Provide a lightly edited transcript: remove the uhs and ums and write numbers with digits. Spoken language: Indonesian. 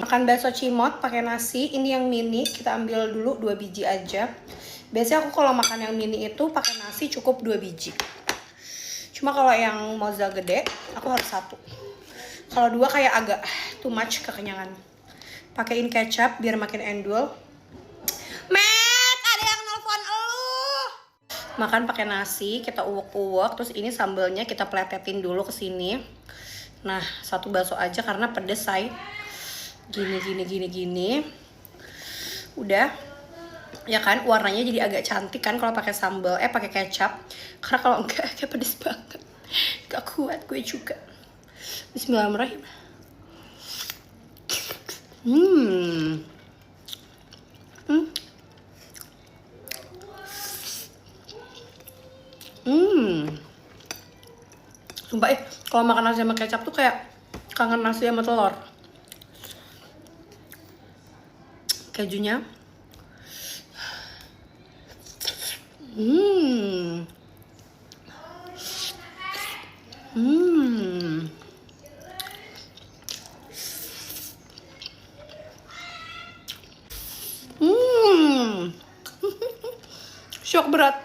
Makan bakso cimot pakai nasi. Ini yang mini, kita ambil dulu 2 biji aja. Biasanya aku kalau makan yang mini itu pakai nasi cukup 2 biji. Cuma kalau yang mozzarella gede, aku harus 1. Kalau 2 kayak agak too much kekenyangan. Pakein kecap biar makin endul. Met, ada yang nelfon elu. Makan pakai nasi, kita uwek-uwek. Terus ini sambelnya kita pletetin dulu ke sini. Nah, 1 bakso aja karena pedes, say. Gini. Udah. Ya kan, warnanya jadi agak cantik kan kalau pakai sambal, pakai kecap. Karena kalau enggak kayak pedes banget. Gak kuat gue juga. Bismillahirrahmanirrahim. Sumpah kalau makan nasi sama kecap tuh kayak kangen nasi sama telur. Kejunya. Syok berat.